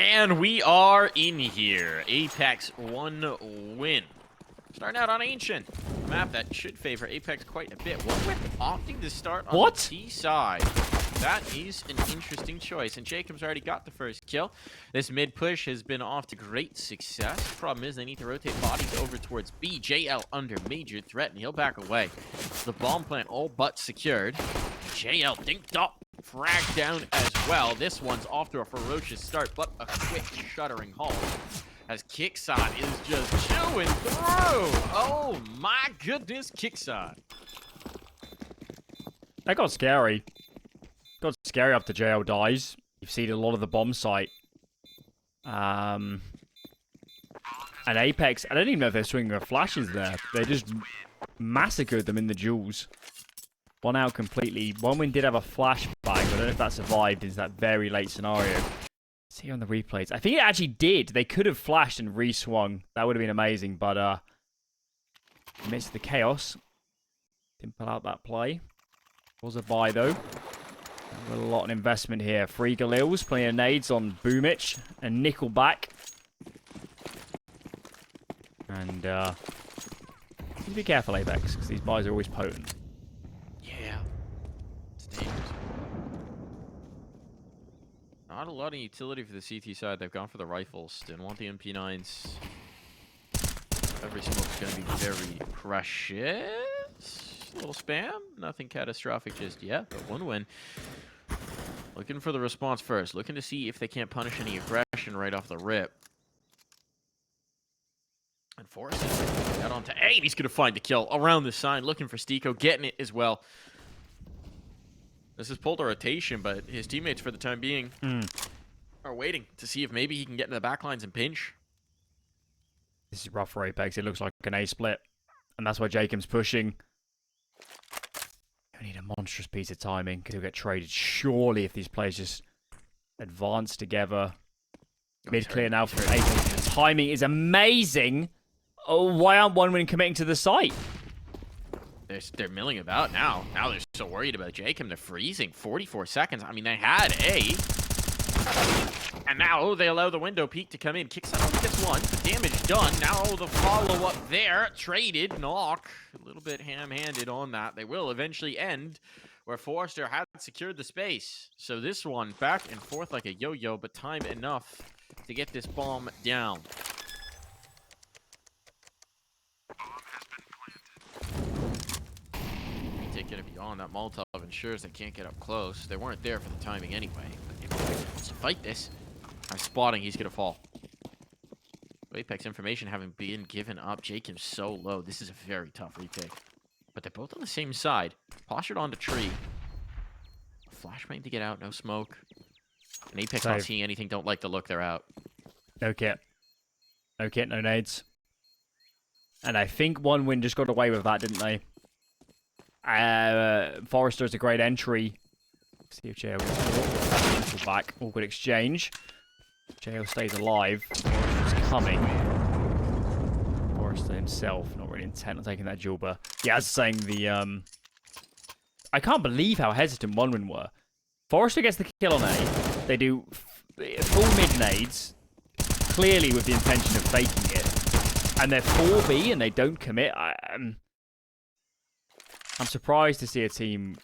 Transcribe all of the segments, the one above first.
And we are in here. Apeks 1 win. Starting out on Ancient, a map that should favor Apeks quite a bit. One with opting to start on the T side. That is an interesting choice. And Jacob's already got the first kill. This mid push has been off to great success. Problem is they need to rotate bodies over towards B. JL under major threat, and he'll back away. The bomb plant all but secured. JL dinked up, fragged down as well. This one's off to a ferocious start, but a quick shuddering halt. As Kyxsan is just chewing through. Oh my goodness, Kyxsan. That got scary. Got scary after JL dies. You've seen a lot of the bomb site. And Apeks, I don't even know if they're swinging their flashes there. They just massacred them in the duels. One out completely. One win did have a flashbang, but I don't know if that survived in that very late scenario. See on the replays. I think it actually did. They could have flashed and re-swung. That would have been amazing, but amidst the chaos, didn't pull out that play. Was a buy though. A lot of investment here. 3 Galils, plenty of nades on Boomich and Nickelback. And be careful, Apeks, because these buys are always potent. Yeah. It's dangerous. Not a lot of utility for the CT side. They've gone for the rifles. Didn't want the MP9s. Every smoke's going to be very precious. A little spam. Nothing catastrophic just yet, but 1 win. Looking for the response first. Looking to see if they can't punish any aggression right off the rip. And Forrest is out onto A. He's going to find the kill around the sign. Looking for Stiko. Getting it as well. This is pulled a rotation, but his teammates, for the time being, are waiting to see if maybe he can get into the backlines and pinch. This is rough for Apeks. It looks like an A split. And that's why Jacob's pushing. You need a monstrous piece of timing because he'll get traded. Surely if these players just advance together. Mid clear now for Apeks. The timing is amazing. Oh, why aren't 1 win committing to the site? They're milling about now. Now they're so worried about Jacob. They're freezing. 44 seconds. I mean, they had A. And now they allow the window peak to come in. Kyxsan only gets 1. The damage done. Now the follow-up there. Traded. Knock. A little bit ham-handed on that. They will eventually end where Forrester had secured the space. So this one back and forth like a yo-yo, but time enough to get this bomb down. Taking it beyond that Molotov ensures they can't get up close. They weren't there for the timing anyway. But if wants to fight this, I'm spotting he's gonna fall. Apeks information having been given up. Jacob's so low. This is a very tough retake. But they're both on the same side. Postured onto tree. Flashbang to get out. No smoke. And Apeks not seeing anything. Don't like the look. They're out. No kit. No kit, no nades. And I think 1 win just got away with that, didn't they? Forrester's a great entry. See if JL gets back. Awkward exchange. JL stays alive. Forrester's coming. Forrester himself not really intent on taking that Julber. Yeah, as saying the I can't believe how hesitant 1 win were. Forrester gets the kill on A. They do full mid nades, clearly with the intention of faking it. And they're 4B and they don't commit. I'm surprised to see a team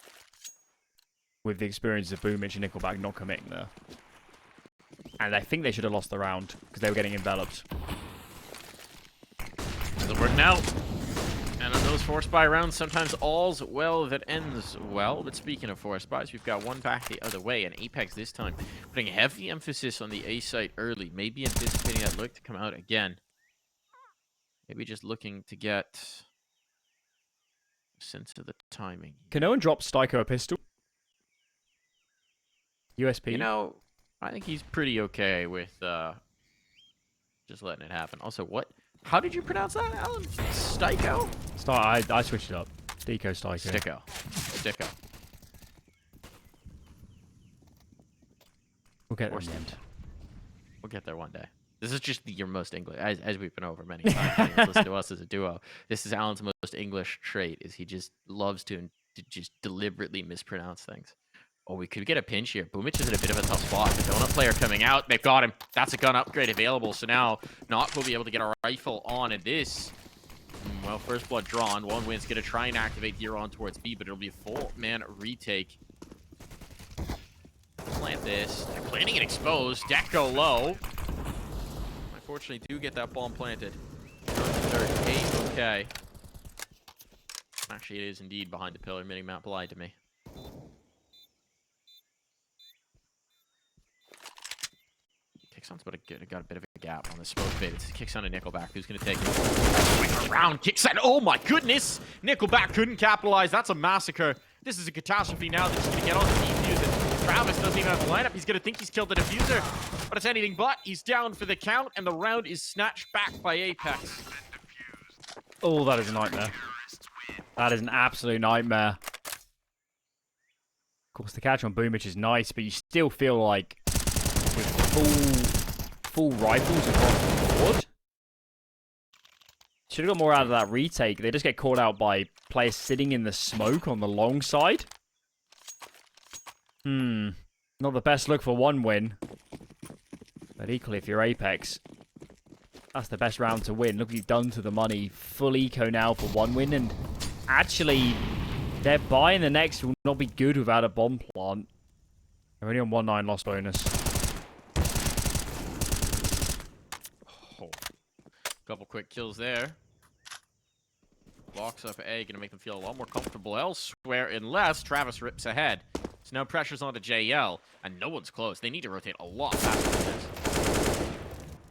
with the experience of Boomich and Nickelback not committing there. And I think they should have lost the round because they were getting enveloped. Doesn't work now. And on those force buy rounds, sometimes all's well that ends well. But speaking of force buys, we've got one back the other way. And Apeks this time putting heavy emphasis on the A site early. Maybe anticipating that look to come out again. Maybe just looking to get sense of the timing. Can no one drop Stiko a pistol? USP? You know, I think he's pretty okay with just letting it happen. Also, what? How did you pronounce that, Alan? Stiko? I switched it up. Stiko. Stiko. We'll get there in the end. We'll get there one day. This is just your most English, as we've been over many times. Listen to us as a duo. This is Alan's most English trait, is he just loves to just deliberately mispronounce things. Oh, we could get a pinch here. Boomich is in a bit of a tough spot. The Donut player coming out. They've got him. That's a gun upgrade available. So now, Knock will be able to get a rifle on. And this, well, first blood drawn. One win's going to try and activate here on towards B, but it'll be a 4-man retake. Plant this. They're planting it exposed. Deco low. Unfortunately, do get that bomb planted. 8, okay. Actually, it is indeed behind the pillar. Mini-map lied to me. Kicksan's got a bit of a gap on the smoke bait. It's Kicksan and Nickelback. Who's going to take it? Around Kicksan. Oh my goodness! Nickelback couldn't capitalize. That's a massacre. This is a catastrophe now. That's going to get on the defuse. And Travis doesn't even have the lineup. He's going to think he's killed the diffuser. But it's anything but. He's down for the count. And the round is snatched back by Apeks. Oh, that is a nightmare. That is an absolute nightmare. Of course, the catch on Boomich is nice, but you still feel like with full rifles across the board, should have got more out of that retake. They just get caught out by players sitting in the smoke on the long side. Not the best look for one win. But equally, if you're Apeks, that's the best round to win. Look what you've done to the money. Full eco now for one win. And actually, their buy in the next will not be good without a bomb plant. They're only on 1-9 loss bonus. Oh. Couple quick kills there. Locks up A, gonna make them feel a lot more comfortable elsewhere, unless Travis rips ahead. So now pressure's onto JL, and no one's close. They need to rotate a lot faster than this.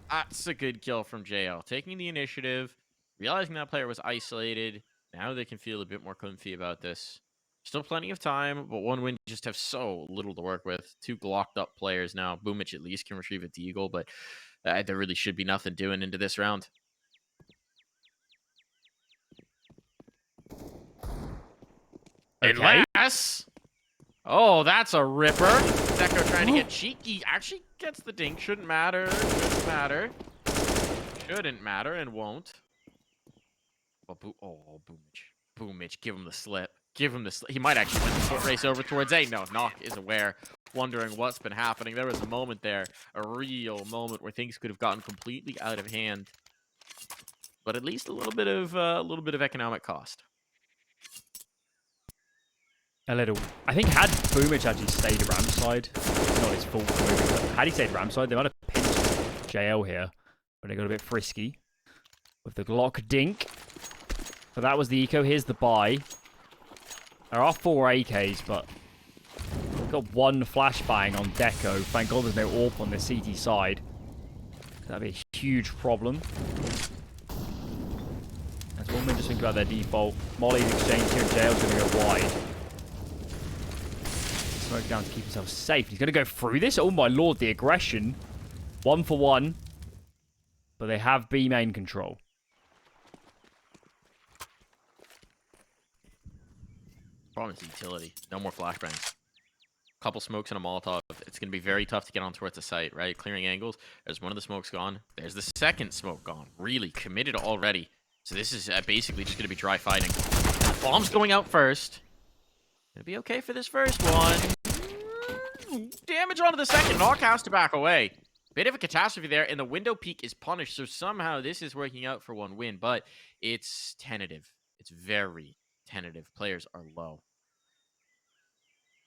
That's a good kill from JL. Taking the initiative, realizing that player was isolated. Now they can feel a bit more comfy about this. Still plenty of time, but one win just have so little to work with. 2 glocked up players now. Boomich at least can retrieve a deagle, but there really should be nothing doing into this round. Okay. Unless... Oh, that's a ripper. Deco trying to get cheeky. Actually gets the dink. Shouldn't matter. Shouldn't matter. Shouldn't matter and won't. Oh, Boomich. Boomich, give him the slip. Give him the slip. He might actually win the foot race over towards A. No, Knock is aware, wondering what's been happening. There was a moment there, a real moment where things could have gotten completely out of hand. But at least a little bit of economic cost. A little. I think had Boomich actually stayed ramp side, it's not his fault for moving, but had he stayed ramp side, they might have pinched JL here, but they got a bit frisky with the Glock dink. So that was the eco. Here's the buy. There are 4 AKs, but we've got 1 flashbang on Deco. Thank God there's no AWP on the CT side. That'd be a huge problem. As Woman just think about their default. Molly's exchange here, and JL's going to go wide. Smoke down to keep himself safe. He's going to go through this. Oh my lord, the aggression. 1 for 1. But they have B main control. Problem is utility. No more flashbangs. Couple smokes and a Molotov. It's going to be very tough to get on towards the site, right? Clearing angles. There's one of the smokes gone. There's the second smoke gone. Really committed already. So this is basically just going to be dry fighting. Bomb's going out first. It'll be okay for this first one. Damage onto the second. Knock has to back away. Bit of a catastrophe there, and the window peak is punished. So somehow this is working out for 1 win, but it's tentative. It's very tentative. Players are low.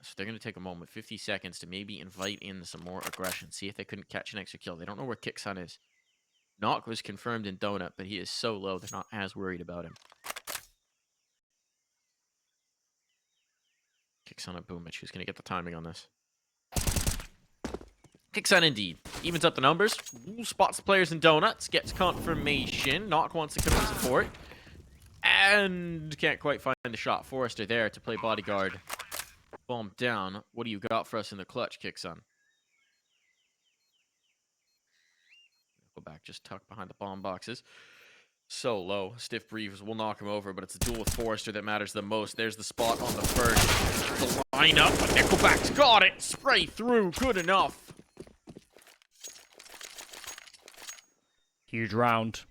So they're going to take a moment, 50 seconds, to maybe invite in some more aggression. See if they couldn't catch an extra kill. They don't know where Kicksan is. Knock was confirmed in Donut, but he is so low, they're not as worried about him. Kicksan at Boomich, who's going to get the timing on this. Kicksan indeed. Evens up the numbers. Ooh, spots the players in Donuts. Gets confirmation. Knock wants to come in support. And can't quite find the shot. Forrester there to play bodyguard. Bomb down. What do you got for us in the clutch, Kicksan? Go back, just tucked behind the bomb boxes. So low. Stiff breeze will knock him over, but it's a duel with Forrester that matters the most. There's the spot on the first. The lineup, but Nickelback's got it. Spray through. Good enough. Huge round.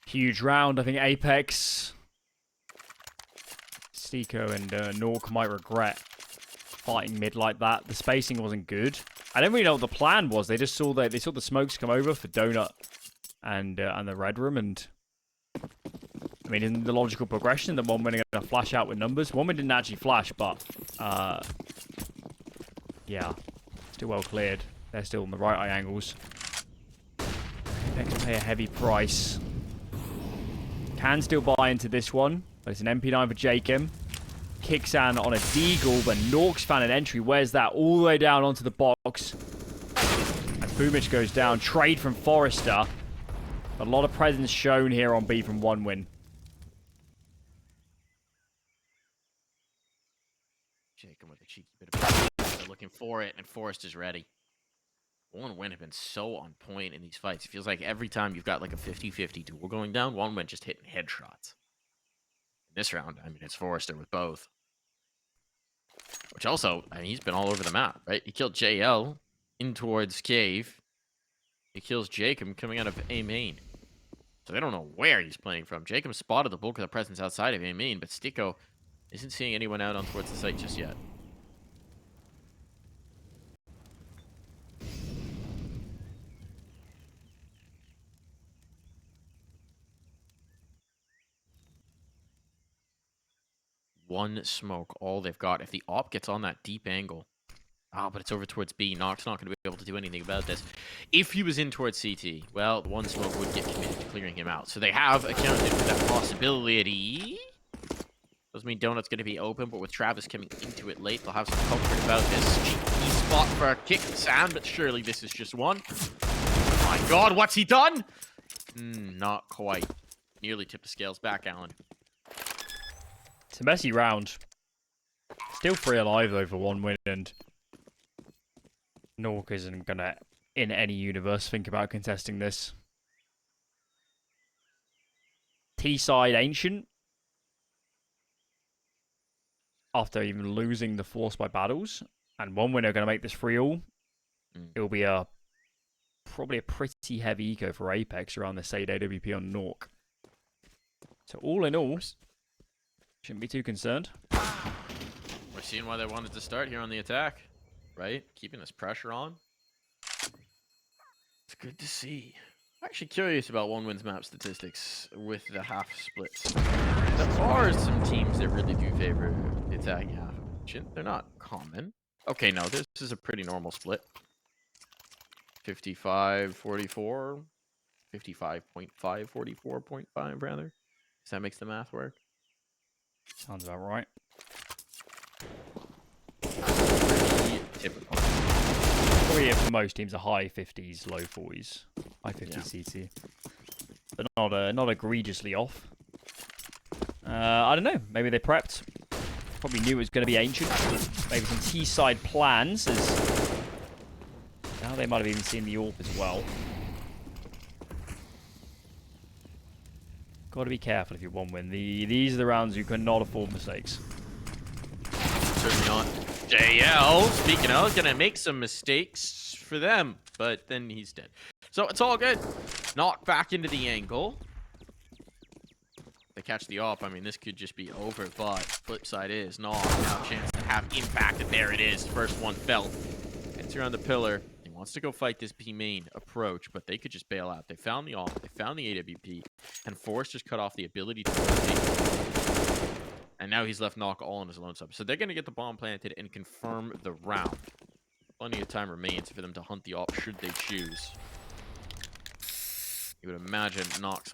Huge round. I think Apeks, Steeko, and Nork might regret fighting mid like that. The spacing wasn't good. I don't really know what the plan was. They just saw they saw the smokes come over for Donut and the Red Room, and I mean, in the logical progression that one winning going to flash out with numbers. One didn't actually flash, but yeah, still well cleared. They're still in the right eye angles. Apex pay a heavy price. Can still buy into this one, but it's an MP9 for Jakem. Kyxsan on a Deagle, but Norks found an entry. Where's that? All the way down onto the box. And Boomich goes down. Trade from Forrester. A lot of presence shown here on B from one win. Jakem with a cheeky bit of they're looking for it, and Forrester's ready. One win have been so on point in these fights. It feels like every time you've got like a 50-50 duel going down, one win just hitting headshots. In this round, I mean, it's Forrester with both. Which also, I mean, he's been all over the map, right? He killed JL in towards Cave. He kills Jakem coming out of A main. So they don't know where he's playing from. Jakem spotted the bulk of the presence outside of A main, but Sticko isn't seeing anyone out on towards the site just yet. One smoke, all they've got. If the op gets on that deep angle, but it's over towards B. Nox not going to be able to do anything about this. If he was in towards CT, well, the one smoke would get committed to clearing him out. So they have accounted for that possibility. Doesn't mean Donut's going to be open, but with Travis coming into it late, they'll have some comfort about this. Cheeky spot for Kyxsan, but surely this is just one. Oh my god, what's he done? Not quite. Nearly tipped the scales back, Alan. It's a messy round. Still 3 alive though for one win, and Nork isn't gonna, in any universe, think about contesting this. T-side Ancient, after even losing the Force by battles, and one winner going to make this 3-all. It will be probably a pretty heavy eco for Apex around the Sade AWP on Nork. So all in all, shouldn't be too concerned. We're seeing why they wanted to start here on the attack, right? Keeping this pressure on. It's good to see. I'm actually curious about one win's map statistics with the half splits. There are some teams that really do favor the attacking half. They're not common. Okay, no, this is a pretty normal split. 55-44. 55.5, 44.5 rather. Does that makes the math work? Sounds about right. Pretty typical. Probably for most teams, a high 50s, low 40s. High 50s CT. But not egregiously off. I don't know. Maybe they prepped. Probably knew it was going to be Ancient. Maybe some T-side plans. As now they might have even seen the AWP as well. Got to be careful if you one win. These are the rounds you cannot afford mistakes. Certainly not. JL, speaking of, is going to make some mistakes for them, but then he's dead. So it's all good. Knock back into the angle. They catch the op. I mean, this could just be over, but flip side is Knock now a chance to have impact, and there it is. First one felt. Gets around the pillar. He wants to go fight this B main approach, but they could just bail out. They found the op. They found the AWP, and Forrest just cut off the ability to rotate. And now he's left Knock all on his lone sub. So they're going to get the bomb planted and confirm the round. Plenty of time remains for them to hunt the op should they choose. You would imagine Knock's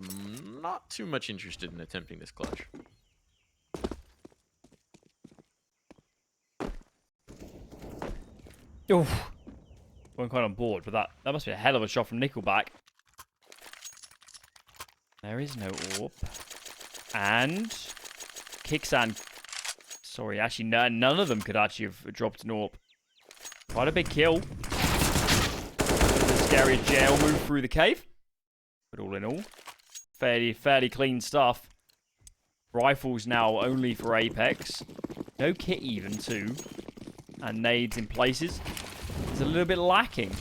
not too much interested in attempting this clutch. Oof. Wasn't quite on board, but that must be a hell of a shot from Nickelback. There is no AWP. And Kyxsan. Sorry, actually, none of them could actually have dropped an AWP. Quite a big kill. The scary jail move through the cave. But all in all, fairly clean stuff. Rifles now only for Apeks. No kit even too. And nades in places. It's a little bit lacking.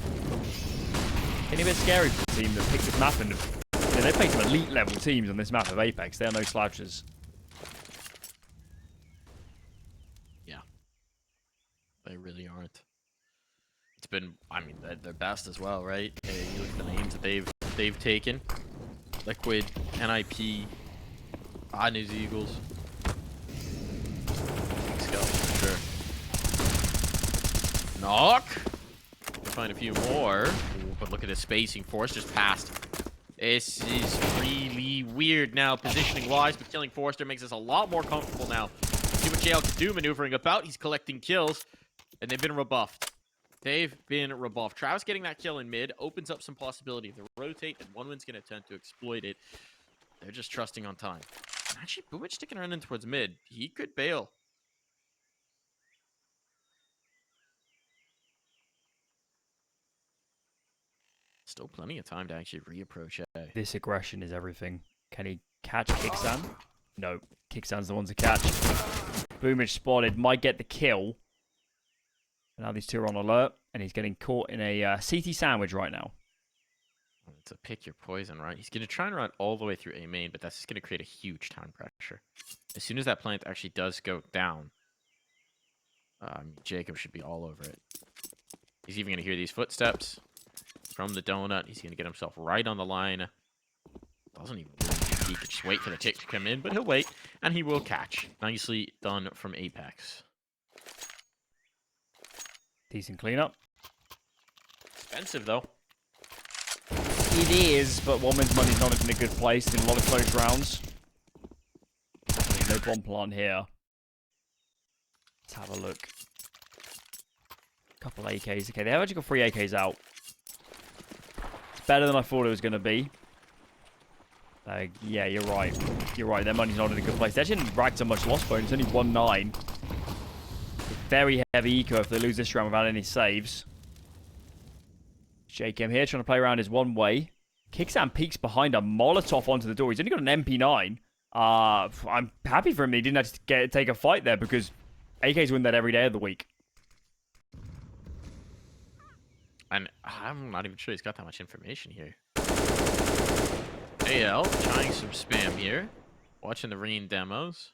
Getting a bit scary for the team that picked this map, and they played some elite level teams on this map of Apeks. They are no slouches. Yeah. They really aren't. It's been, I mean, their best as well, right? You look at the names that they've taken. Liquid, NIP, News Eagles. Scouts for sure. Knock! Find a few more. Ooh, but look at his spacing. Force just passed. This is really weird now, positioning-wise, but killing Forrester makes us a lot more comfortable now. See what JL can do, maneuvering about. He's collecting kills, and they've been rebuffed. They've been rebuffed. Travis getting that kill in mid opens up some possibility. If they rotate, and OneWin's going to attempt to exploit it. They're just trusting on time. And actually, Bubich sticking around in towards mid. He could bail. Still plenty of time to actually reapproach A. This aggression is everything. Can he catch Kicksan? No. Kicksan's the one to catch. Boomage spotted. Might get the kill. Now these two are on alert. And he's getting caught in a CT sandwich right now. It's a pick your poison, right? He's going to try and run all the way through A main, but that's just going to create a huge time pressure. As soon as that plant actually does go down, Jacob should be all over it. He's even going to hear these footsteps from the donut. He's going to get himself right on the line. Doesn't even really think he could just wait for the tick to come in, but he'll wait, and he will catch. Nicely done from Apeks. Decent cleanup. Expensive, though. It is, but OneWin's money's not in a good place in a lot of close rounds. No bomb plant here. Let's have a look. Couple AKs. Okay, they have actually got 3 AKs out. It's better than I thought it was going to be. Yeah, you're right. You're right. Their money's not in a good place. They actually didn't rack so much loss bonus. Only 1-9. Very heavy eco if they lose this round without any saves. Apeksjkaem here trying to play around his one way. Kicksan peeks behind a Molotov onto the door. He's only got an MP9. I'm happy for him that he didn't have to take a fight there because AKs win that every day of the week. And I'm not even sure he's got that much information here. AL trying some spam here. Watching the Reen demos.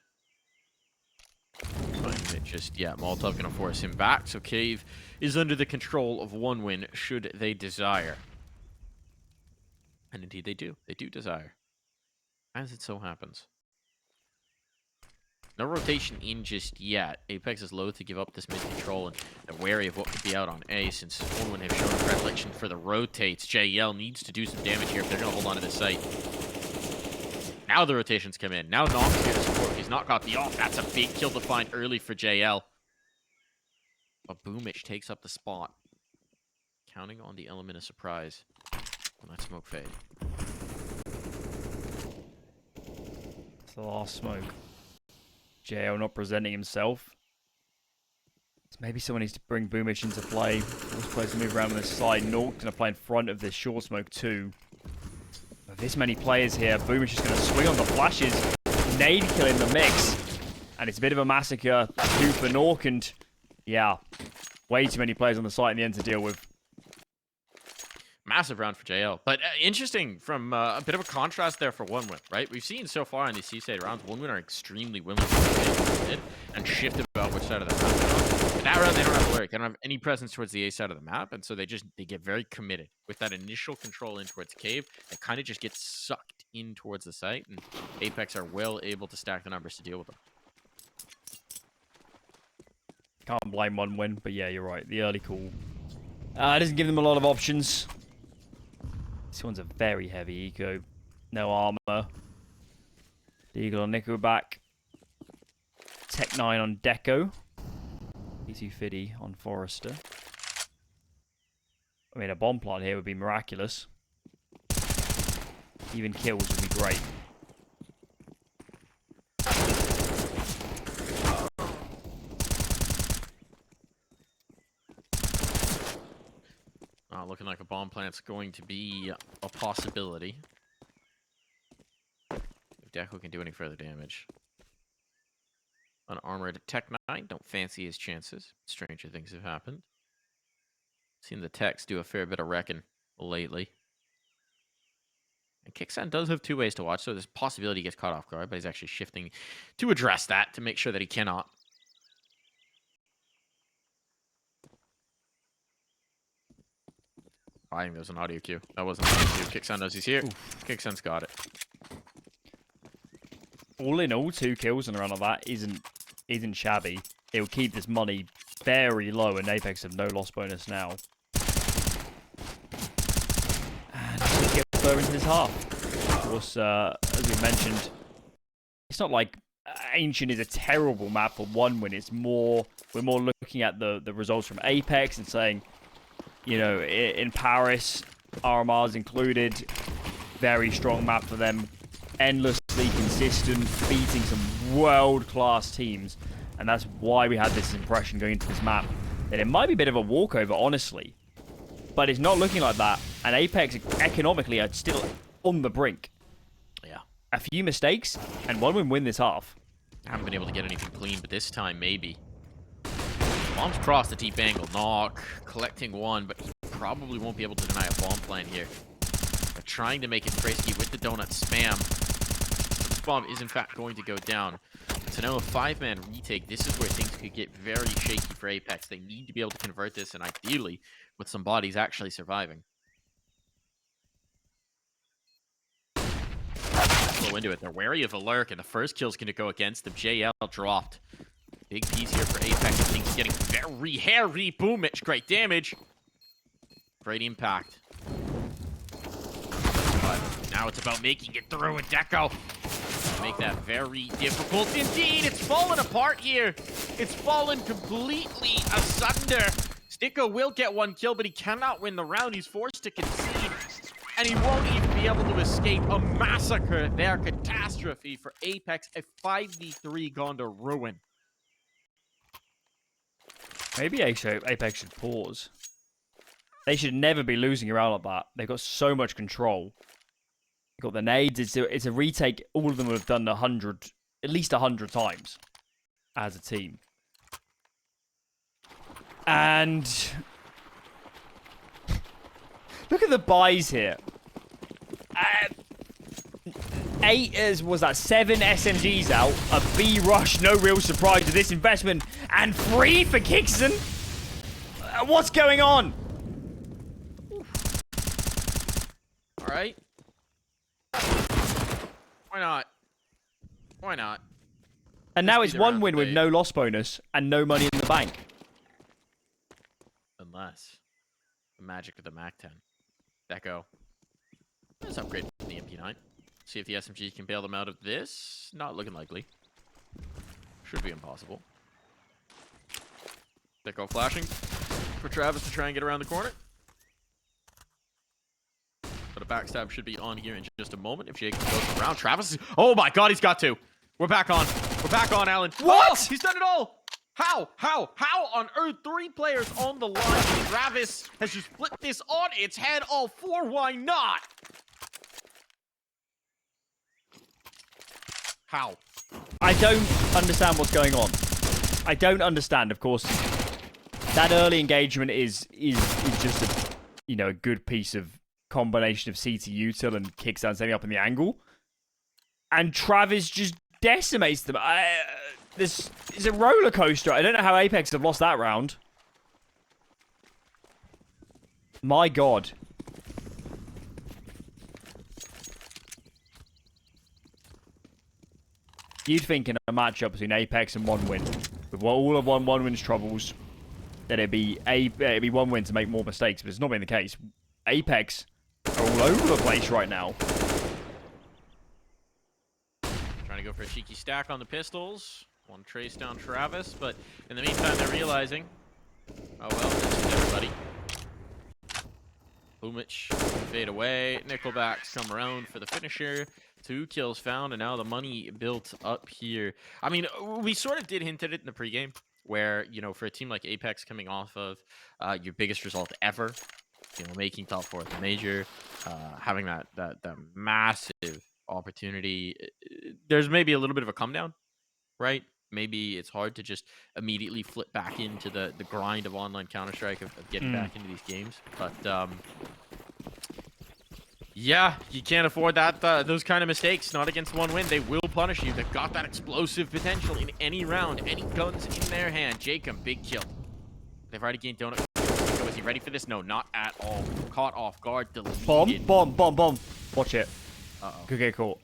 Molotov gonna force him back, so Cave is under the control of OneWin should they desire. And indeed they do. They do desire. As it so happens. No rotation in just yet. Apeks is loath to give up this mid control and wary of what could be out on A since OneWin have shown a predilection for the rotates. JL needs to do some damage here if they're gonna hold on to this site. Now the rotations come in. Now Nox here to support. He's not got the off. That's a big kill to find early for JL. But Boomich takes up the spot. Counting on the element of surprise. When that smoke fade. It's the last smoke. JL not presenting himself. So maybe someone needs to bring Boomich into play. Force players to move around on this side. Nork gonna play in front of this short smoke too. With this many players here, Boomich is going to swing on the flashes. Nade kill in the mix. And it's a bit of a massacre. 2 for Nork, and yeah, way too many players on the site in the end to deal with. Massive round for JL. But interesting from a bit of a contrast there for OneWin, right? We've seen so far in these C-side rounds, OneWin are extremely willing to mid and shift about which side of the map they're on. But that round, they don't have to worry. They don't have any presence towards the A side of the map, and so they get very committed. With that initial control in towards Cave, they kind of just get sucked in towards the site, and Apeks are well able to stack the numbers to deal with them. Can't blame OneWin, but yeah, you're right. The early call doesn't give them a lot of options. This one's a very heavy eco. No armor. Eagle on Nickelback. Tech 9 on Deco. P250 on Forrester. I mean, a bomb plant here would be miraculous. Even kills would be great. Looking like a bomb plant's going to be a possibility. If Deco can do any further damage. Unarmored Tech 9, don't fancy his chances. Stranger things have happened. Seen the Techs do a fair bit of wrecking lately. And Kicksan does have 2 ways to watch, so there's a possibility he gets caught off guard, but he's actually shifting to address that to make sure that he cannot. I think there's an audio cue. That wasn't an audio cue. Kyxsan knows he's here. Kyxsan's got it. All in all, 2 kills and around like that isn't shabby. It will keep this money very low, and Apex have no loss bonus now. And we get further into this half. Of course, as we mentioned, it's not like Ancient is a terrible map for 1 win. It's more, we're more looking at the results from Apeks and saying, you know, in Paris, RMR's included, very strong map for them, endlessly consistent, beating some world-class teams. And that's why we had this impression going into this map that it might be a bit of a walkover, honestly. But it's not looking like that. And Apeks, economically, are still on the brink. Yeah. A few mistakes, and 1 win this half. I haven't been able to get anything clean, but this time, maybe. Bomb's crossed the deep angle. Knock. Collecting 1, but he probably won't be able to deny a bomb plan here. They're trying to make it frisky with the donut spam. This bomb is, in fact, going to go down. So now a 5-man retake, this is where things could get very shaky for Apeks. They need to be able to convert this, and ideally, with some bodies actually surviving. Go into it. They're wary of a lurk, and the first kill's going to go against them. JL dropped. Big piece here for Apeks. Things getting very hairy. Boom, it's great damage. Great impact. But now it's about making it through a deco. Make that very difficult indeed. It's fallen apart here. It's fallen completely asunder. Sticko will get 1 kill, but he cannot win the round. He's forced to concede, and he won't even be able to escape. A massacre there. Catastrophe for Apeks. A 5v3 gone to ruin. Maybe Apeks should pause. They should never be losing around like that. They've got so much control. Got the nades. It's a retake. All of them would have done at least 100 times as a team. And look at the buys here. 7 SMGs out. A B rush. No real surprise to this investment. And 3 for Kyxsan. What's going on? All right. Why not? Why not? And now it's 1 win with no loss bonus and no money in the bank. Unless the magic of the MAC-10. Deco. Let's upgrade the MP9. See if the SMG can bail them out of this. Not looking likely. Should be impossible. Deco flashing for Travis to try and get around the corner. But a backstab should be on here in just a moment. If Jake goes around, Travis is... Oh my god, he's got 2. We're back on. We're back on, Alan. What? Oh, he's done it all. How on earth 3 players on the line? Travis has just flipped this on its head. All 4. Why not? How? I don't understand what's going on. I don't understand. Of course, that early engagement is just a good piece of combination of CT util and Kyxsan setting up in the angle, and Travis just decimates them. This is a roller coaster. I don't know how Apeks have lost that round. My god. You'd think in a matchup between Apeks and 1 win, with all of 1 win's troubles, that it'd be 1 win to make more mistakes, but it's not been the case. Apeks are all over the place right now. Trying to go for a cheeky stack on the pistols. 1 trace down Travis, but in the meantime, they're realizing, oh well, this is everybody. Boomich fade away. Nickelbacks come around for the finisher. 2 kills found, and now the money built up here. I mean, we sort of did hint at it in the pregame, where, you know, for a team like Apeks coming off of your biggest result ever, you know, making top 4 at the major, having that massive opportunity, there's maybe a little bit of a come down, right? Maybe it's hard to just immediately flip back into the grind of online Counter-Strike, of getting back into these games. But yeah, you can't afford those kind of mistakes. Not against 1 win. They will punish you. They've got that explosive potential in any round. Any guns in their hand. Jacob, big kill. They've already gained donut. he ready for this? No, not at all. Caught off guard, deleted. Bomb. Watch it. Uh-oh. Could get caught.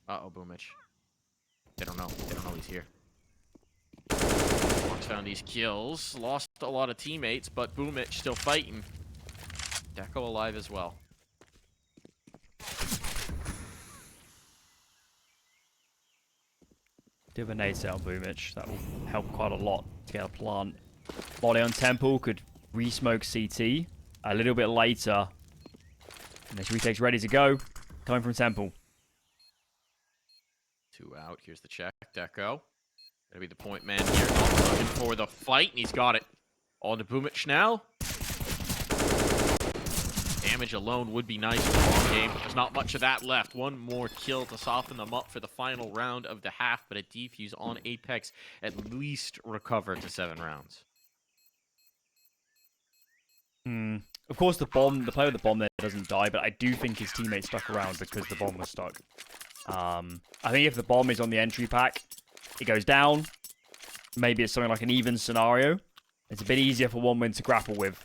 Uh-oh, Boomich. They don't know. They don't know he's here. Fox found these kills. Lost a lot of teammates, but Boomich still fighting. Deco alive as well. Do a nade set on Boomich. That will help quite a lot to get a plant. Volley on Temple could re-smoke CT a little bit later. And this retake's ready to go. Coming from Temple. 2 out. Here's the check. Deco. Gonna be the point man here. Looking for the fight, and he's got it. On to Boomich now. Damage alone would be nice for the long game. There's not much of that left. One more kill to soften them up for the final round of the half, but a defuse on Apeks at least recover to 7 rounds. Of course, the player with the bomb there doesn't die, but I do think his teammate stuck around because the bomb was stuck. I think if the bomb is on the entry pack, it goes down. Maybe it's something like an even scenario. It's a bit easier for 1win to grapple with.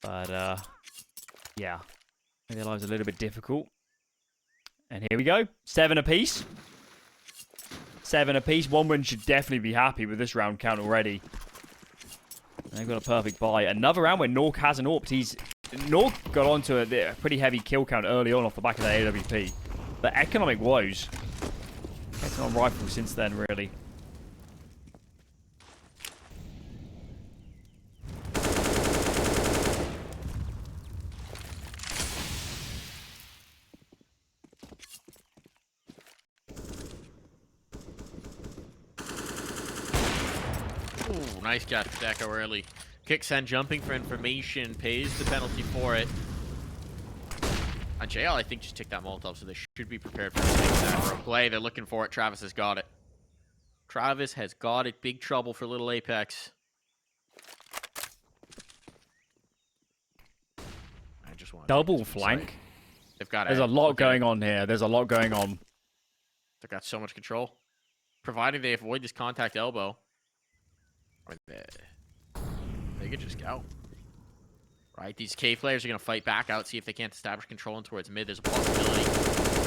But, yeah. Their lives a little bit difficult. And here we go. 7 apiece. 7 apiece. 1win should definitely be happy with this round count already. They've got a perfect buy. Another round where Nork hasn't AWP'd. Nork got onto a pretty heavy kill count early on off the back of that AWP. But economic woes. It's on rifle since then, really. Ooh, nice catch for Deco early. Kyxsan jumping for information, pays the penalty for it. JL, I think, just ticked that Molotov, so they should be prepared for that play. They're looking for it. Travis has got it. Travis has got it. Big trouble for little Apeks. I just want double flank. They've got. There's a lot going on here. There's a lot going on. They've got so much control, providing they avoid this contact elbow. Or they could just go. Right, these K players are going to fight back out, see if they can't establish control in towards mid. There's a possibility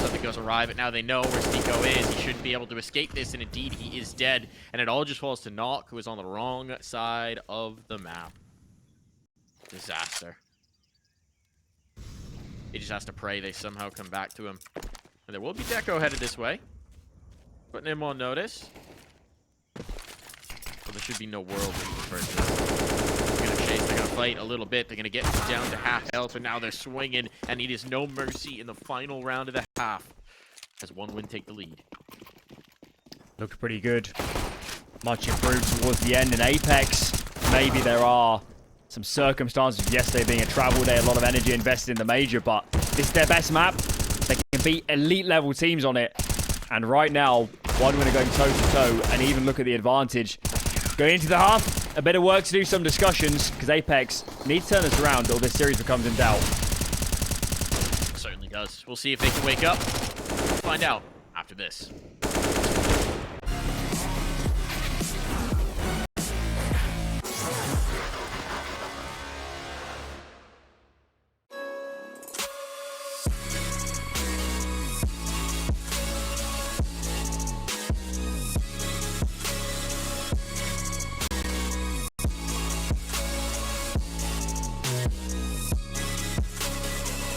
something goes awry, but now they know where Sneeko is. He shouldn't be able to escape this, and indeed he is dead. And it all just falls to Knock, who is on the wrong side of the map. Disaster. He just has to pray they somehow come back to him. And there will be Deco headed this way. Putting him on notice. But there should be no world in the first this. They're going to fight a little bit. They're going to get down to half health, and now they're swinging, and it is no mercy in the final round of the half as 1win take the lead. Looked pretty good. Much improved towards the end in Apex. Maybe there are some circumstances of yesterday being a travel day, a lot of energy invested in the major, but this is their best map. They can beat elite level teams on it. And right now, 1win are going toe-to-toe, and even look at the advantage. Going into the half. A bit of work to do, some discussions, because Apeks need to turn this around or this series becomes in doubt. Certainly does. We'll see if they can wake up. We'll find out after this.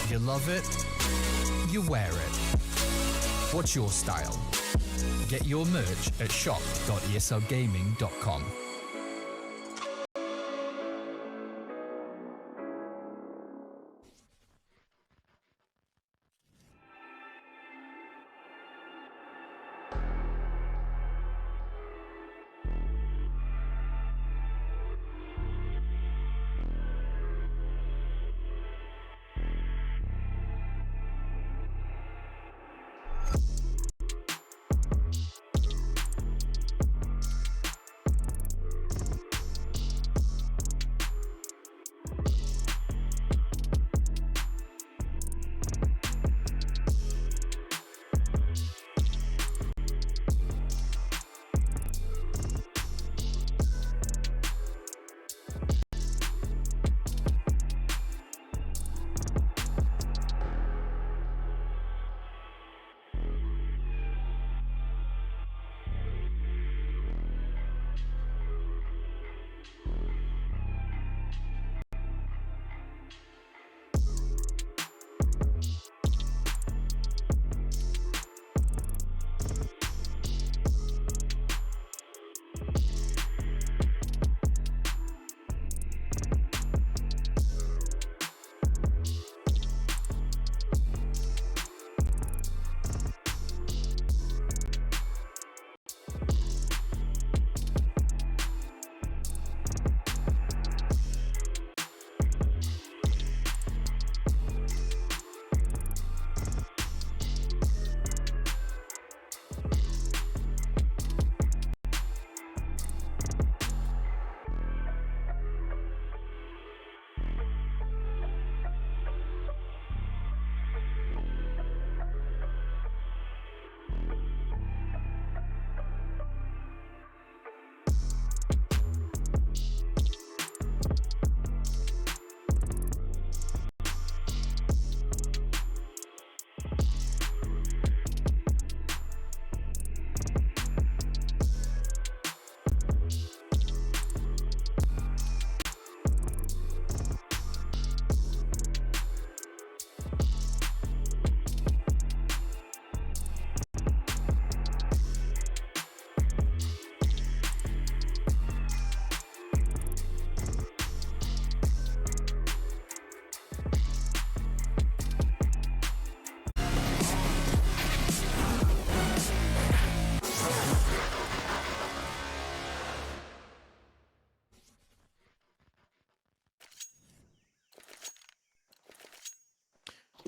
You love it, you wear it. What's your style? Get your merch at shop.eslgaming.com.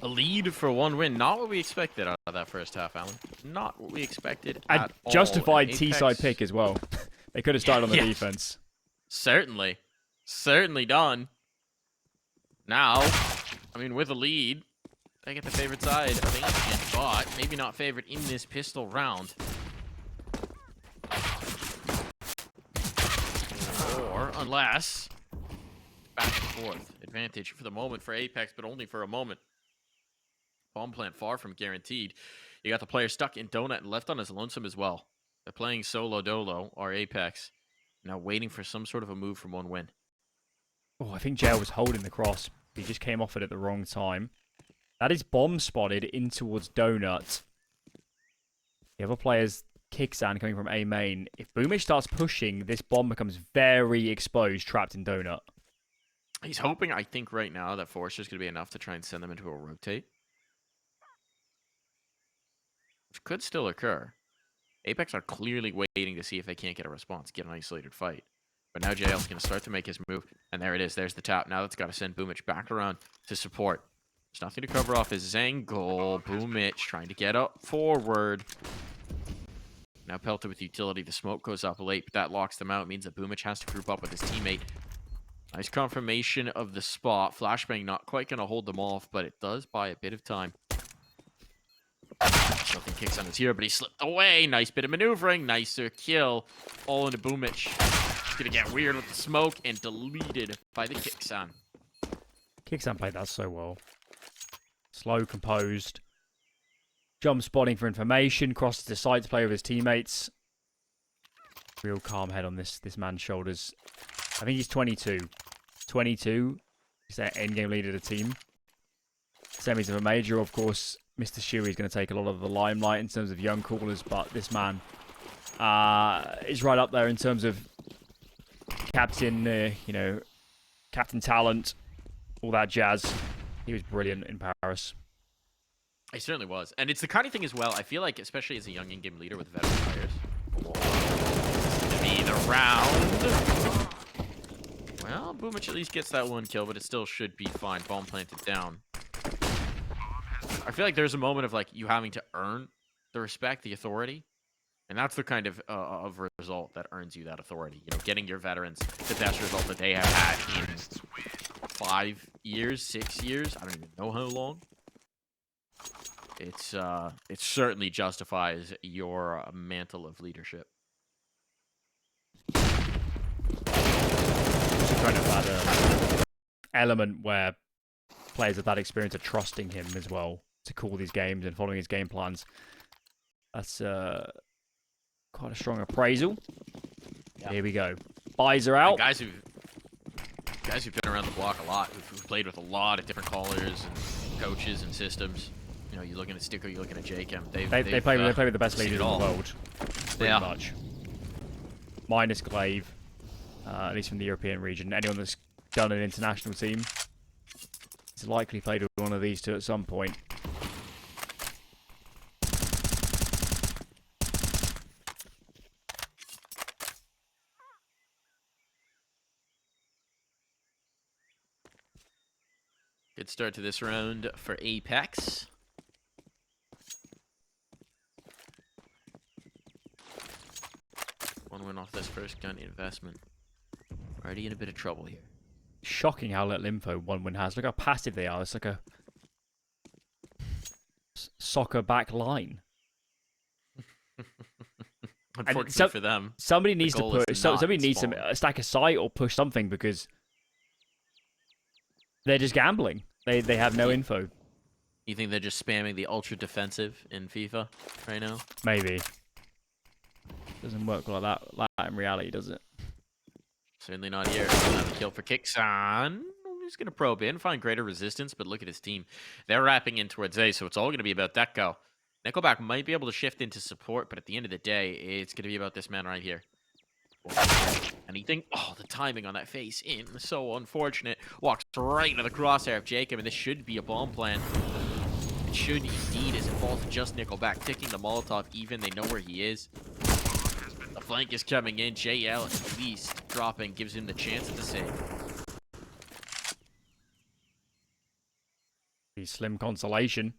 A lead for 1 win. Not what we expected out of that first half, Alan. Not what we expected at all. Justified And T-side pick as well. They could have started on the Yeah. defense. Certainly. Certainly done. Now, I mean, with a lead, they get the favorite side of Ancient, but maybe not favored in this pistol round. Or unless back and forth. Advantage for the moment for Apeks, but only for a moment. Bomb plant far from guaranteed. You got the player stuck in Donut and left on his lonesome as well. They're playing solo dolo, or Apeks. Now waiting for some sort of a move from 1 win. Oh, I think Jail was holding the cross. He just came off it at the wrong time. That is bomb spotted in towards Donut. The other player's Kyxsan coming from A main. If Boomish starts pushing, this bomb becomes very exposed, trapped in Donut. He's hoping, I think, right now that Forrester's going to be enough to try and send them into a rotate. Which could still occur. Apeks are clearly waiting to see if they can't get a response, get an isolated fight. But now JL's going to start to make his move. And there it is. There's the tap. Now that's got to send Boomich back around to support. There's nothing to cover off his angle. Boomich trying to get up forward. Now pelted with utility. The smoke goes up late, but that locks them out. It means that Boomich has to group up with his teammate. Nice confirmation of the spot. Flashbang not quite going to hold them off, but it does buy a bit of time. Nothing kicks on his here, but he slipped away. Nice bit of maneuvering. Nicer kill. All into Boomich. He's going to get weird with the smoke and deleted by the Kyxsan. Kyxsan played that so well. Slow, composed. Jump spotting for information. Crosses the side to play with his teammates. Real calm head on this man's shoulders. I think he's 22. 22. He's their endgame leader of the team. Semis of a major, of course. Mr. Shuey is going to take a lot of the limelight in terms of young callers, but this man is right up there in terms of captain, captain talent, all that jazz. He was brilliant in Paris. He certainly was. And it's the kind of thing as well, I feel like, especially as a young in-game leader with veteran players, to be the round. Well, Boomich at least gets that 1 kill, but it still should be fine. Bomb planted down. I feel like there's a moment of like you having to earn the respect, the authority, and that's the kind of result that earns you that authority. You know, getting your veterans the best result that they have had in 5 years, 6 years. I don't even know how long. It certainly justifies your mantle of leadership. It's a kind of that element where players of that experience are trusting him as well to call these games and following his game plans. That's quite a strong appraisal. Yeah. Here we go. Buys are out. Guys who've been around the block a lot, who've played with a lot of different callers and coaches and systems. You know, you're looking at Sticko, you're looking at Jcam. They play with the best leaders in the world, pretty Yeah. much. Minus Glaive, at least from the European region. Anyone that's done an international team is likely played with one of these two at some point. Good start to this round for Apeks. One win off this first gun investment. Already in a bit of trouble here. Shocking how little info 1 win has. Look how passive they are. It's like a soccer back line. Unfortunately for them, somebody needs to push. Somebody needs to stack a site or push something because they're just gambling. They have no info. You think they're just spamming the ultra defensive in FIFA right now? Maybe. Doesn't work like that in reality, does it? Certainly not here. Another kill for Kyxsan. He's going to probe in, find greater resistance, but look at his team. They're wrapping in towards A, so it's all going to be about Deco. Nickelback might be able to shift into support, but at the end of the day, it's going to be about this man right here. Anything? Oh, the timing on that face in. So unfortunate. Walks right into the crosshair of Jacob, and this should be a bomb plan. It should indeed, as it falls to just Nickelback, ticking the Molotov even. They know where he is. The flank is coming in. JL at least dropping, gives him the chance to save. pretty slim consolation.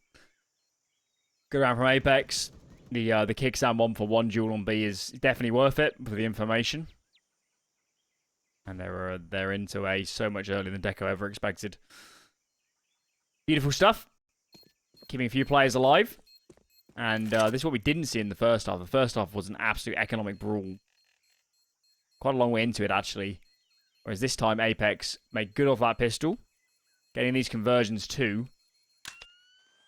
Good round from Apeks. The Kyxsan 1-for-1 duel on B is definitely worth it for the information. And they're into A so much earlier than Deco ever expected. Beautiful stuff. Keeping a few players alive. And this is what we didn't see in the first half. The first half was an absolute economic brawl. Quite a long way into it, actually. Whereas this time, Apeks made good off that pistol. Getting these conversions too.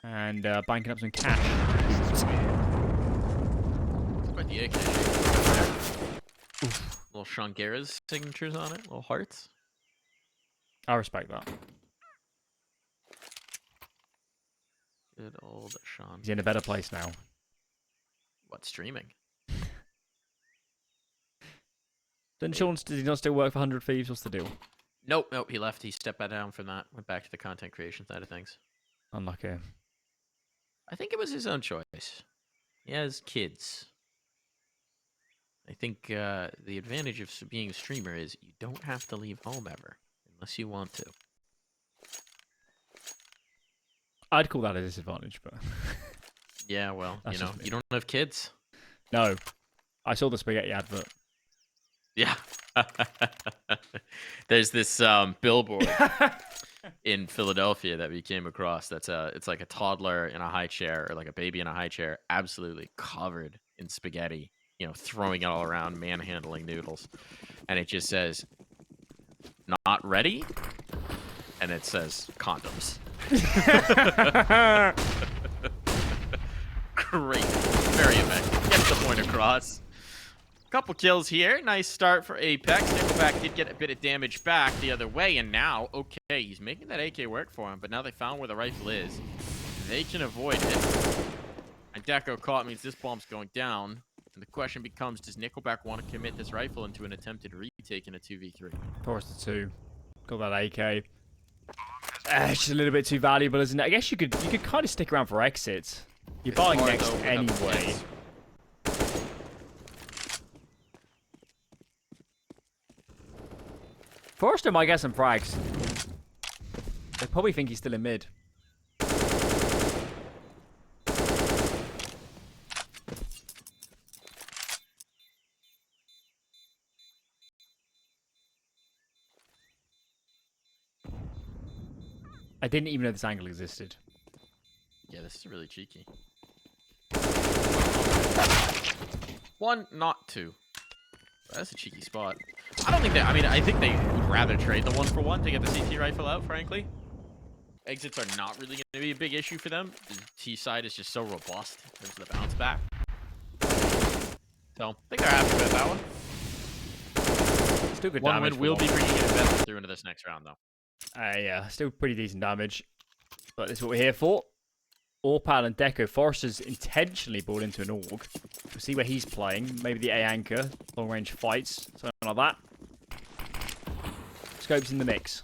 And banking up some cash. Quite the AK. Little Sean Guerra's signatures on it. Little hearts. I respect that. Good old Sean. He's in a better place now. What, streaming? Does he not still work for 100 Thieves? What's the deal? Nope, he left. He stepped back down from that. Went back to the content creation side of things. Unlucky. I think it was his own choice. He has kids. I think the advantage of being a streamer is you don't have to leave home ever, unless you want to. I'd call that a disadvantage, but... Yeah, well, That's you don't have kids. No. I saw the spaghetti advert. Yeah. There's this billboard in Philadelphia that we came across. It's like a toddler in a high chair, or like a baby in a high chair, absolutely covered in spaghetti, throwing it all around, manhandling noodles. And it just says, "Not ready?" And it says, "Condoms." Great. Very effective. Gets the point across. Couple kills here. Nice start for Apeks. Nickelback did get a bit of damage back the other way, and now, okay, he's making that AK work for him, but now they found where the rifle is. They can avoid it. And Deco caught means this bomb's going down. And the question becomes, does Nickelback want to commit this rifle into an attempted retake in a 2v3? Force the 2. Got that AK. It's just a little bit too valuable, isn't it? I guess you could kind of stick around for exits. You're buying hard, next though, anyway. Forrester might get some frags. They probably think he's still in mid. I didn't even know this angle existed. Yeah, this is really cheeky. 1, not 2. That's a cheeky spot. I don't think that... I think they would rather trade the 1-for-1 to get the CT rifle out, frankly. Exits are not really going to be a big issue for them. The T side is just so robust in terms of the bounce back. So, I think they're happy with that one. Still good One damage. win will be bringing it better through into this next round, though. Yeah, still pretty decent damage. But this is what we're here for. Orpal and Deco. Forrester's intentionally brought into an AUG. We'll see where he's playing. Maybe the A anchor. Long range fights. Something like that. Scope's in the mix.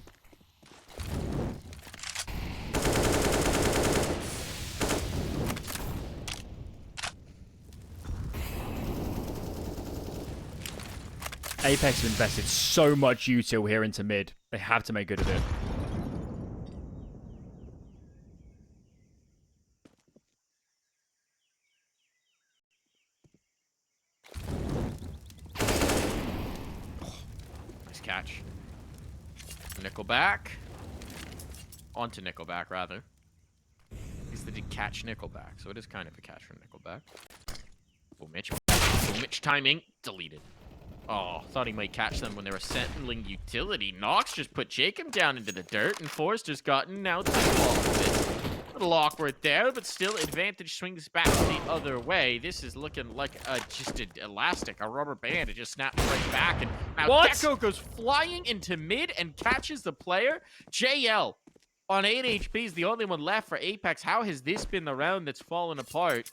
Apeks have invested so much util here into mid. They have to make good of it. Nice catch. Nickelback. Onto Nickelback, rather. Because they did catch Nickelback, so it is kind of a catch from Nickelback. Oh, Mitch. Oh, Mitch timing. Deleted. Oh, thought he might catch them when they were settling utility. Nox just put Jacob down into the dirt, and Forrester's gotten out the wall of it. A little awkward there, but still advantage swings back the other way. This is looking like just an elastic, a rubber band. It just snaps right back, and now Deco goes flying into mid and catches the player. JL on 8 HP is the only one left for Apeks. How has this been the round that's fallen apart?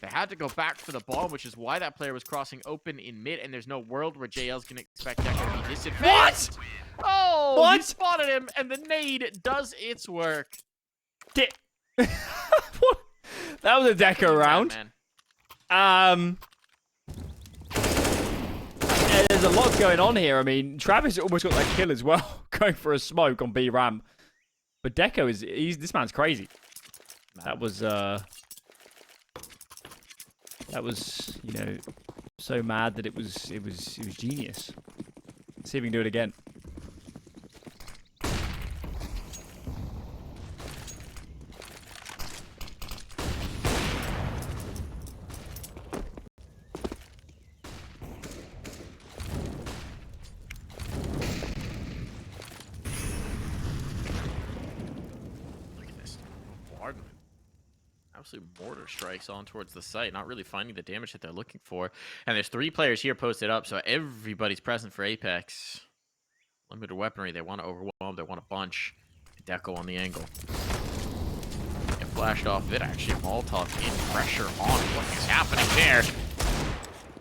They had to go back for the bomb, which is why that player was crossing open in mid, and there's no world where JL's going to expect Deco to be disadvantaged. What? Oh, what? He spotted him, and the nade does its work. What? That was a Deco round. Yeah, there's a lot going on here. Travis almost got that kill as well, going for a smoke on B ramp. But Deco this man's crazy. That was, you know, so mad that it was genius. Let's see if we can do it again. Absolute mortar strikes on towards the site, not really finding the damage that they're looking for. And there's 3 players here posted up, so everybody's present for Apeks. Limited weaponry, they want to overwhelm, they want a bunch. Deco on the angle. Get flashed off of it, actually Molotov in pressure on what is happening there.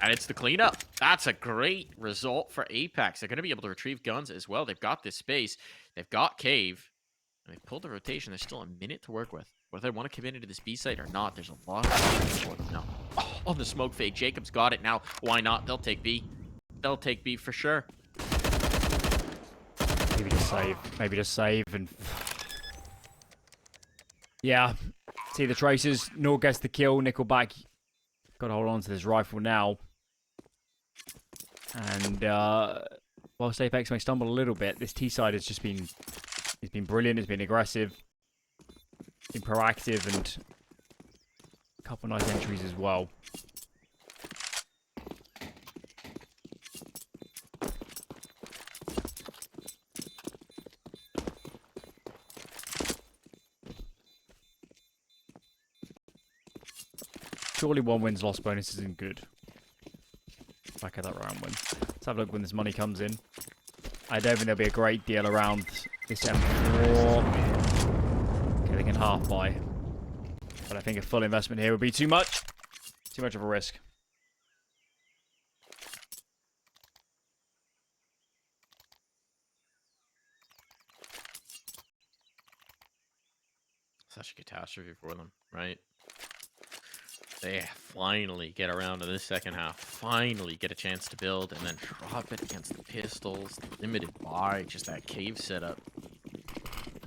And it's the cleanup. That's a great result for Apeks. They're going to be able to retrieve guns as well. They've got this space, they've got cave, and they've pulled the rotation. There's still a minute to work with. Whether they want to commit into this B site or not, there's a lot of options for them now. Oh, on the smoke fade, Jacob's got it now. Why not? They'll take B. They'll take B for sure. Maybe just save. Maybe just save and... Yeah. See the traces. Nor gets the kill. Nickelback got to hold on to this rifle now. And whilst Apeks may stumble a little bit, this T side has just been... It's been brilliant. It's been aggressive. Been proactive, and a couple nice entries as well. Surely 1 wins loss bonus isn't good. Back at that round win. Let's have a look when this money comes in. I don't think there'll be a great deal around this M4. They can half buy. But I think a full investment here would be too much. Too much of a risk. Such a catastrophe for them, right? They finally get around to this second half. Finally get a chance to build and then drop it against the pistols. Limited buy, just that cave setup.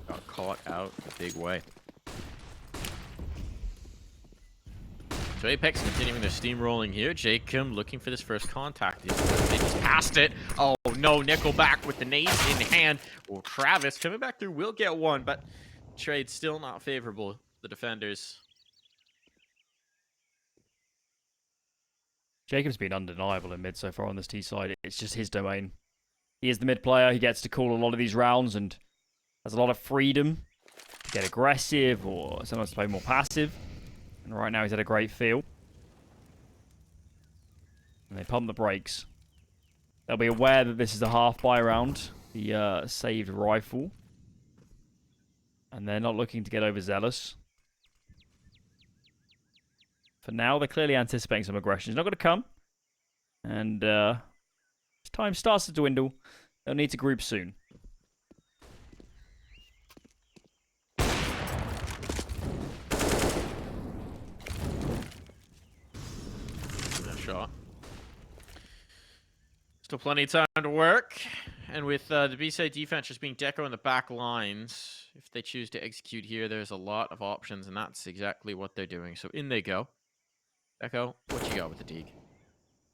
Got caught out in a big way. So Apeks continuing their steamrolling here. Jacob looking for this first contact. They just passed it. Oh no, Nickelback with the nades in hand. Well, Travis coming back through will get one, but trade still not favorable. The defenders. Jacob's been undeniable in mid so far on this T side. It's just his domain. He is the mid player. He gets to call a lot of these rounds and has a lot of freedom to get aggressive or sometimes to play more passive. And right now he's had a great feel. And they pump the brakes. They'll be aware that this is a half buy round. The saved rifle. And they're not looking to get overzealous. For now, they're clearly anticipating some aggression. It's not going to come. And as time starts to dwindle, they'll need to group soon. Shot. Still plenty of time to work. And with the B-side defense just being Deco in the back lines, if they choose to execute here, there's a lot of options, and that's exactly what they're doing. So in they go. Deco, what you got with the Deeg?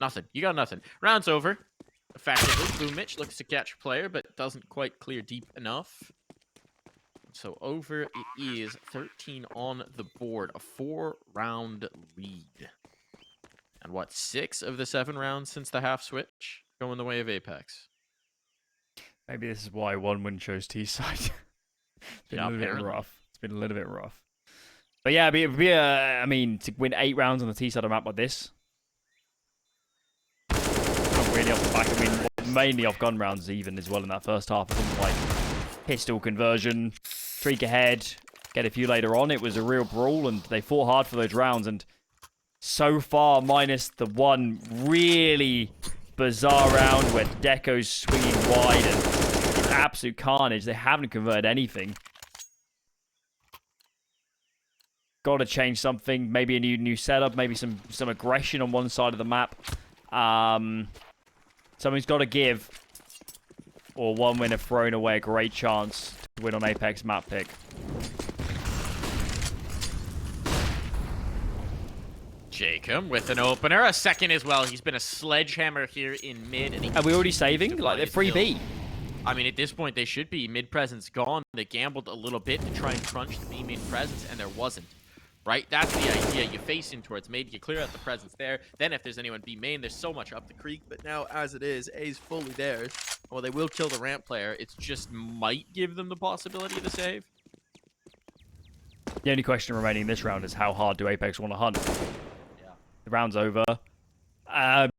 Nothing. You got nothing. Round's over. Effectively, Blue Mitch looks to catch a player, but doesn't quite clear deep enough. So over it is 13 on the board. A 4-round lead. And what, 6 of the 7 rounds since the half switch going the way of Apeks? Maybe this is why 1 win chose T side. It's been a little bit rough. It's been a little bit rough. But yeah, I mean, to win 8 rounds on the T side of a map like this, not really off the back. I mean, mainly off gun rounds even as well in that first half. I think like pistol conversion, streak ahead, get a few later on. It was a real brawl, and they fought hard for those rounds. And so far, minus the one really bizarre round where Deco's swinging wide and it's absolute carnage. They haven't converted anything. Got to change something. Maybe a new setup. Maybe some aggression on one side of the map. Something's got to give. Or 1 win have thrown away a great chance to to win on Apex map pick. Jacob with an opener, a second as well. He's been a sledgehammer here in mid. And Are we already saving? Like, they're 3B. I mean, at this point, they should be. Mid presence gone. They gambled a little bit to try and crunch the B mid presence, and there wasn't. Right? That's the idea. You face in towards mid, you clear out the presence there. Then if there's anyone B main, there's so much up the creek. But now, as it is, A's fully theirs. Well, they will kill the ramp player. It just might give them the possibility of the save. The only question remaining this round is how hard do Apeks want to hunt? Yeah. The round's over. As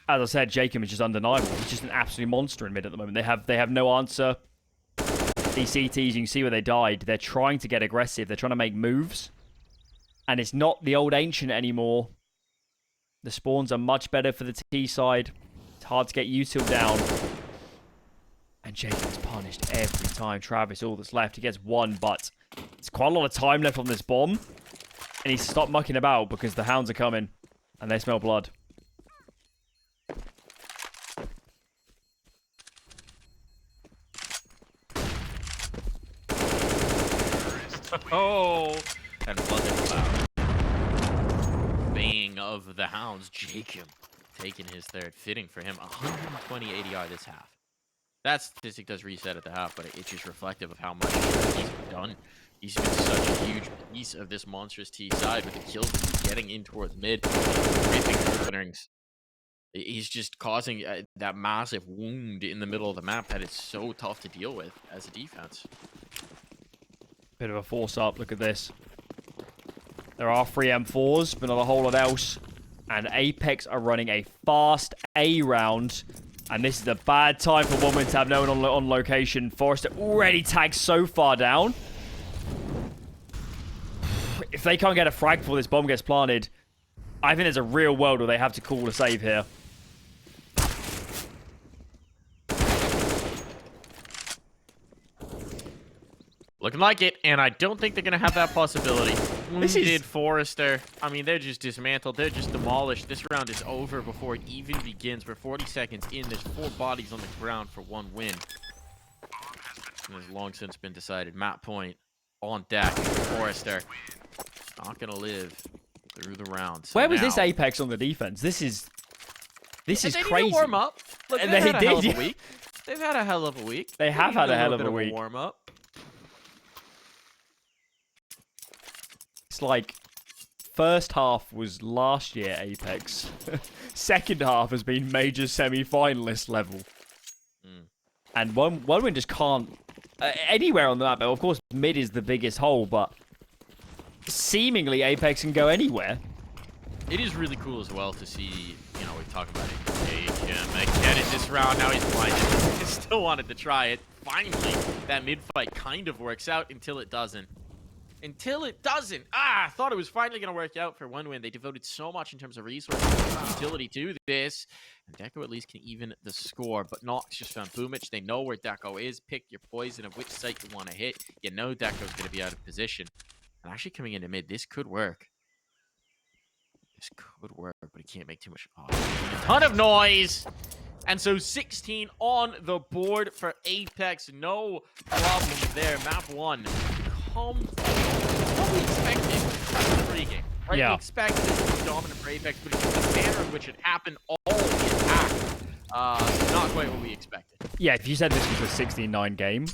I said, Jacob is just undeniable. He's just an absolute monster in mid at the moment. They have no answer. These CTs, you can see where they died. They're trying to get aggressive. They're trying to make moves. And it's not the old Ancient anymore. The spawns are much better for the T side. It's hard to get util down. And Jacob's punished every time. Travis, all that's left. He gets one, but it's quite a lot of time left on this bomb. And he needs to stop mucking about because the hounds are coming. And they smell blood. Oh, and flooded cloud. Baying of the hounds. Jacob taking his third, fitting for him. 120 ADR this half. That statistic does reset at the half, but it's just reflective of how much he's done. He's been such a huge piece of this monstrous T side with the kills getting in towards mid, ripping openings. He's just causing that massive wound in the middle of the map that it's so tough to deal with as a defense. Bit of a force up. Look at this. There are 3 M4s, but not a whole lot else. And Apeks are running a fast A round. And this is a bad time for Woman to have no one on location. Forrester already tagged so far down. If they can't get a frag before this bomb gets planted, I think there's a real world where they have to call a save here. Looking like it, and I don't think they're going to have that possibility. This is... Forrester. I mean, they're just dismantled. They're just demolished. This round is over before it even begins. We're 40 seconds in. There's 4 bodies on the ground for 1 win. And it's long since been decided. Map point on deck. Forrester not going to live through the round. So where was now... this Apeks on the defense? This is crazy. They need to warm up. Look, and they've they had a did. hell of a week. They've had a hell of a week. They have had a hell of a week. Warm up. It's like first half was last year Apeks. Second half has been major semi-finalist level. And one win just can't anywhere on the map. Of course, mid is the biggest hole, but seemingly Apeks can go anywhere. It is really cool as well to see, you know, we talk about it. Again in this round, now he's blinded. He still wanted to try it. Finally, that mid fight kind of works out until it doesn't. Until it doesn't. I thought it was finally going to work out for 1 win. They devoted so much in terms of resources and utility to this. And Deco at least can even the score. But Nox just found Boomich. They know where Deco is. Pick your poison of which site you want to hit. You know Deco's going to be out of position. And actually coming into mid, this could work. This could work, but he can't make too much. Oh, a ton of noise. And so 16 on the board for Apeks. No problem there. Map 1. What we expected in the pregame, right? Yeah. We expected it to be dominant for Apeks, but it's just the manner in which it happened, all the attack, not quite what we expected. Yeah, if you said this was a 16-9 game,